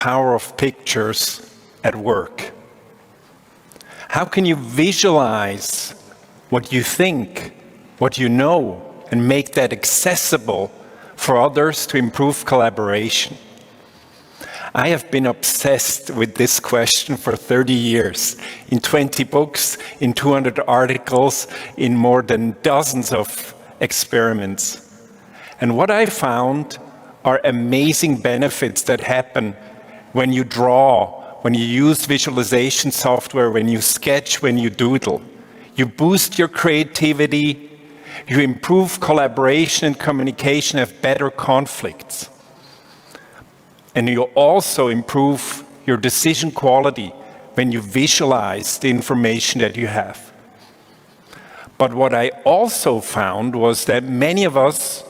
power of pictures at work. How can you visualize what you think, what you know, and make that accessible for others to improve collaboration? I have been obsessed with this question for 30 years, in 20 books, in 200 articles, in more than dozens of experiments. And what I found are amazing benefits that happen when you draw, when you use visualization software, when you sketch, when you doodle. You boost your creativity, you improve collaboration and communication, have better conflicts. And you also improve your decision quality when you visualize the information that you have. But what I also found was that many of us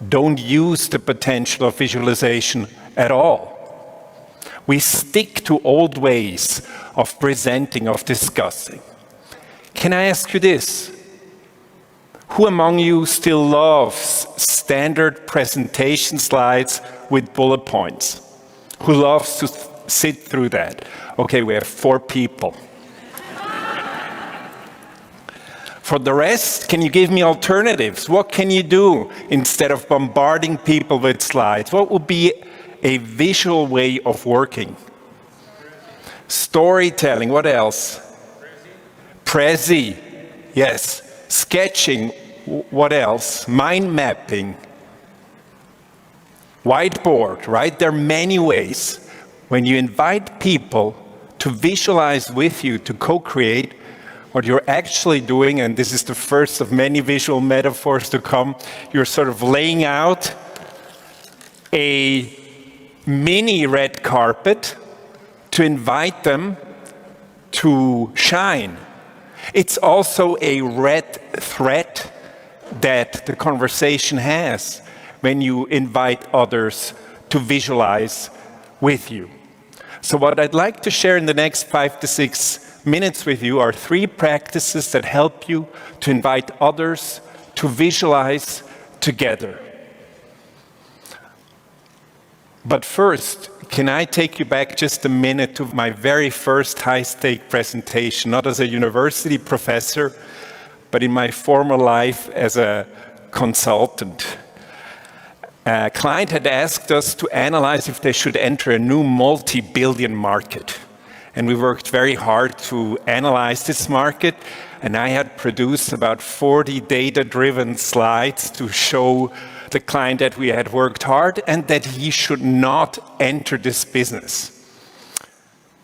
don't use the potential of visualization at all. We stick to old ways of presenting, of discussing. Can I ask you this? Who among you still loves standard presentation slides with bullet points? Who loves to sit through that? Okay, we have 4 people. For the rest, can you give me alternatives? What can you do instead of bombarding people with slides? What would be a visual way of working? Storytelling, what else? Prezi, yes. Sketching, what else? Mind mapping. Whiteboard, right? There are many ways. When you invite people to visualize with you, to co-create, what you're actually doing, and this is the first of many visual metaphors to come, you're sort of laying out a mini red carpet to invite them to shine. It's also a red thread that the conversation has when you invite others to visualize with you. So what I'd like to share in the next 5 to 6 minutes with you are 3 practices that help you to invite others to visualize together. But first, can I take you back just a minute to my very first high-stake presentation, not as a university professor, but in my former life as a consultant. A client had asked us to analyze if they should enter a new multi-billion market. And we worked very hard to analyze this market, and I had produced about 40 data-driven slides to show the client that we had worked hard and that he should not enter this business.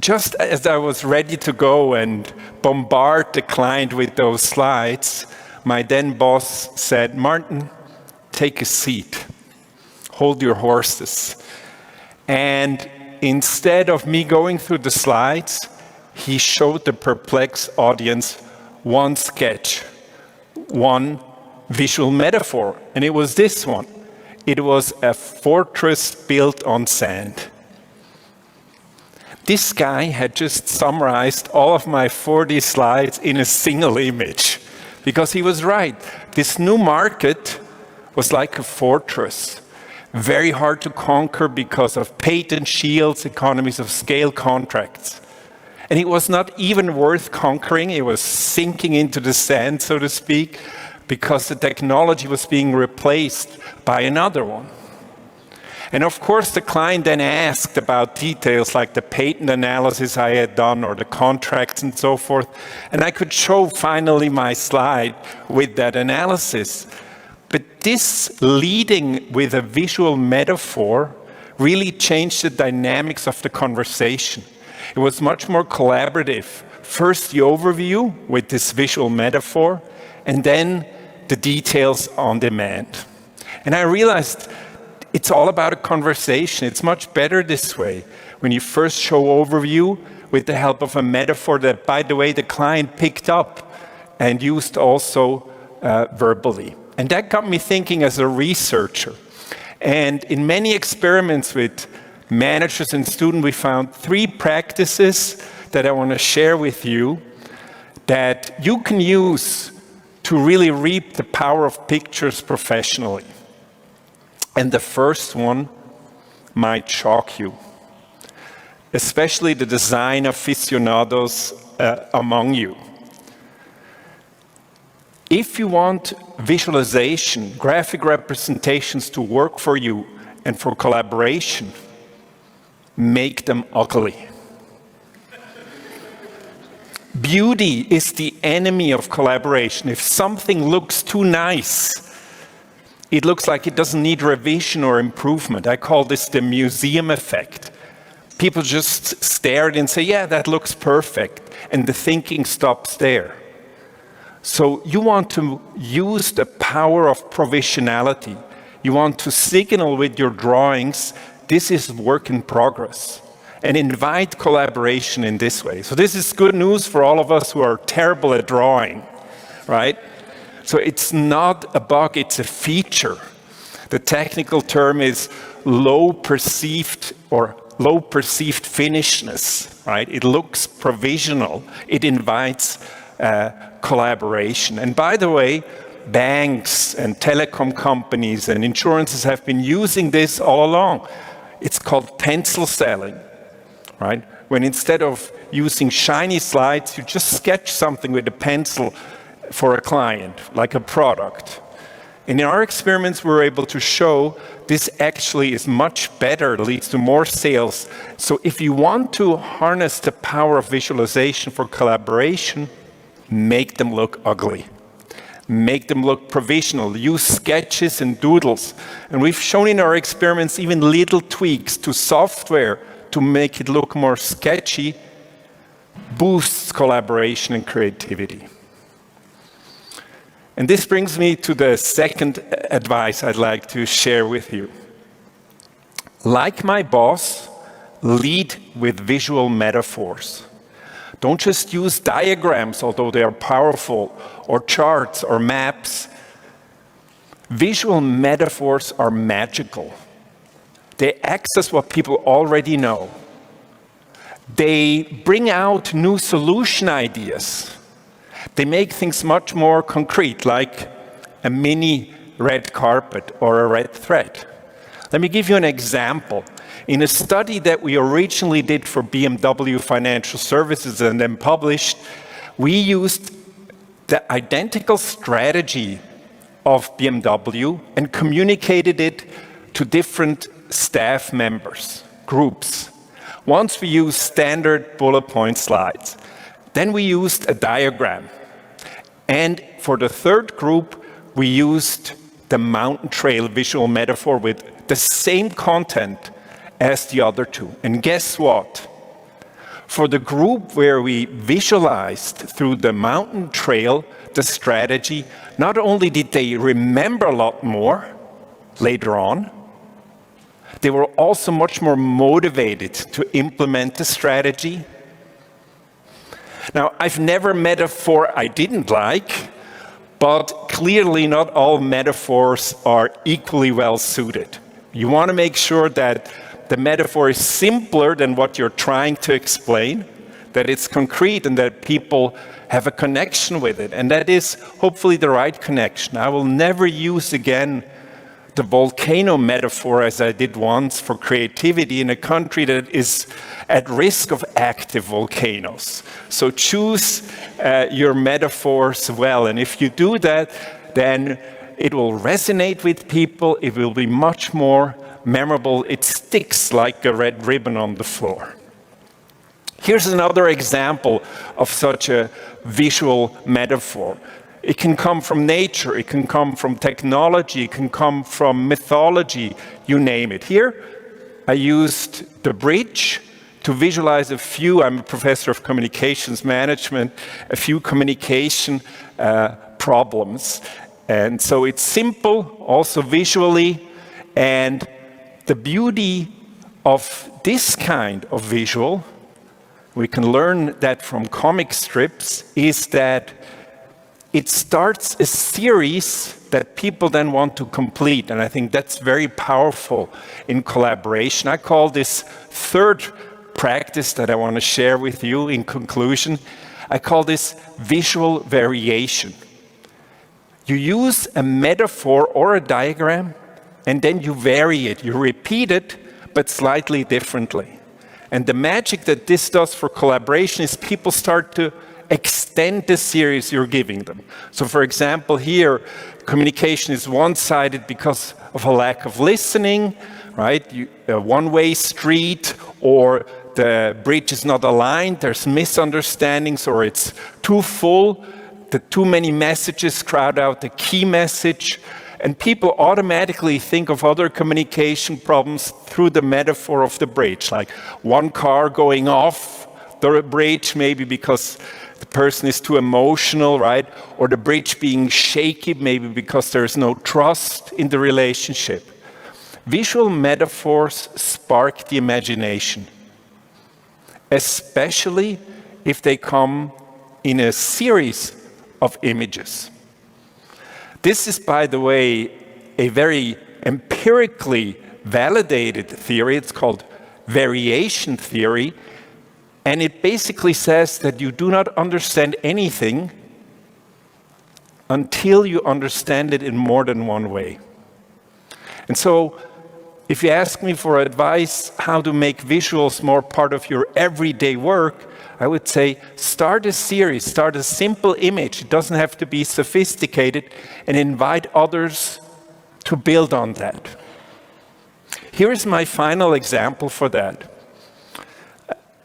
Just as I was ready to go and bombard the client with those slides, my then boss said, "Martin, take a seat, hold your horses." And instead of me going through the slides, he showed the perplexed audience one sketch, one visual metaphor, and it was this one. It was a fortress built on sand. This guy had just summarized all of my 40 slides in a single image, because he was right. This new market was like a fortress, very hard to conquer because of patent shields, economies of scale contracts. And it was not even worth conquering. It was sinking into the sand, so to speak, because the technology was being replaced by another one. And of course, the client then asked about details like the patent analysis I had done or the contracts and so forth. And I could show finally my slide with that analysis. But this leading with a visual metaphor really changed the dynamics of the conversation. It was much more collaborative. First, the overview with this visual metaphor, and then the details on demand. And I realized it's all about a conversation. It's much better this way. When you first show overview with the help of a metaphor that, by the way, the client picked up and used also verbally. And that got me thinking as a researcher. And in many experiments with managers and students, we found 3 practices that I want to share with you that you can use to really reap the power of pictures professionally. And the first one might shock you. especially the design aficionados among you. If you want visualization, graphic representations to work for you and for collaboration, make them ugly. Beauty is the enemy of collaboration. If something looks too nice, it looks like it doesn't need revision or improvement. I call this the museum effect. People just stare at it and say, yeah, that looks perfect. And the thinking stops there. So you want to use the power of provisionality. You want to signal with your drawings, this is work in progress. And invite collaboration in this way. So this is good news for all of us who are terrible at drawing, right? So it's not a bug, it's a feature. The technical term is low perceived finishness, right? It looks provisional. It invites collaboration. And by the way, banks and telecom companies and insurances have been using this all along. It's called pencil selling, right? When instead of using shiny slides, you just sketch something with a pencil for a client, like a product. And in our experiments, we were able to show this actually is much better, leads to more sales. So if you want to harness the power of visualization for collaboration, make them look ugly. Make them look provisional. Use sketches and doodles. And we've shown in our experiments even little tweaks to software to make it look more sketchy boosts collaboration and creativity. And this brings me to the second advice I'd like to share with you. Like my boss, lead with visual metaphors. Don't just use diagrams, although they are powerful, or charts or maps. Visual metaphors are magical. They access what people already know. They bring out new solution ideas. They make things much more concrete, like a mini red carpet or a red thread. Let me give you an example. In a study that we originally did for BMW Financial Services and then published, we used the identical strategy of BMW and communicated it to different staff members, groups. Once we used standard bullet point slides. Then we used a diagram. And for the third group, we used the mountain trail visual metaphor with the same content as the other two. And guess what? For the group where we visualized through the mountain trail the strategy, not only did they remember a lot more later on, they were also much more motivated to implement the strategy. Now, I've never met a metaphor I didn't like, but clearly not all metaphors are equally well suited. You want to make sure that the metaphor is simpler than what you're trying to explain, that it's concrete and that people have a connection with it. And that is hopefully the right connection. I will never use again the volcano metaphor as I did once for creativity in a country that is at risk of active volcanoes. So choose your metaphors well. And if you do that, then it will resonate with people. It will be much more memorable. It sticks like a red ribbon on the floor. Here's another example of such a visual metaphor. It can come from nature, it can come from technology, it can come from mythology, you name it. Here, I used the bridge to visualize I'm a professor of communications management, a few communication problems. And so it's simple, also visually, and the beauty of this kind of visual, we can learn that from comic strips, is that it starts a series that people then want to complete. And I think that's very powerful in collaboration. I call this third practice that I want to share with you in conclusion, I call this visual variation. You use a metaphor or a diagram, and then you vary it. You repeat it, but slightly differently. And the magic that this does for collaboration is people start to extend the series you're giving them. So for example, here, communication is one-sided because of a lack of listening, right? A one-way street, or the bridge is not aligned, there's misunderstandings, or it's too full, the too many messages crowd out the key message, and people automatically think of other communication problems through the metaphor of the bridge, like one car going off the bridge, maybe because the person is too emotional, right? Or the bridge being shaky, maybe because there's no trust in the relationship. Visual metaphors spark the imagination, especially if they come in a series of images. This is, by the way, a very empirically validated theory. It's called variation theory. And it basically says that you do not understand anything until you understand it in more than one way. And so, if you ask me for advice how to make visuals more part of your everyday work, I would say start a series, start a simple image. It doesn't have to be sophisticated, and invite others to build on that. Here is my final example for that.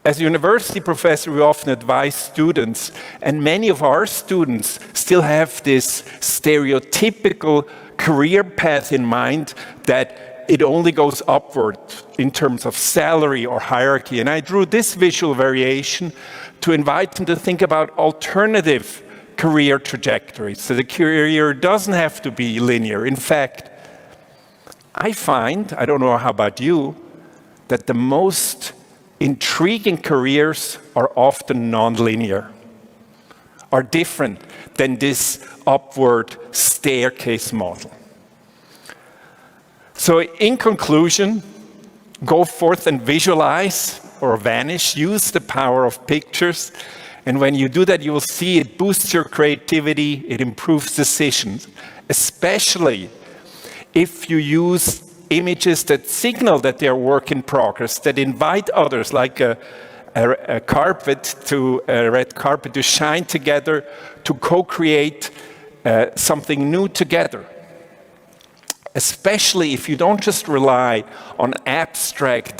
As a university professor, we often advise students, and many of our students still have this stereotypical career path in mind that it only goes upward in terms of salary or hierarchy. And I drew this visual variation to invite them to think about alternative career trajectories. So the career doesn't have to be linear. In fact, I find, I don't know how about you, that the most intriguing careers are often non-linear, are different than this upward staircase model. So in conclusion, go forth and visualize or vanish, use the power of pictures, and when you do that, you will see it boosts your creativity, it improves decisions, especially if you use images that signal that they're work in progress, that invite others, like a red carpet to shine together, to co-create something new together. Especially if you don't just rely on abstract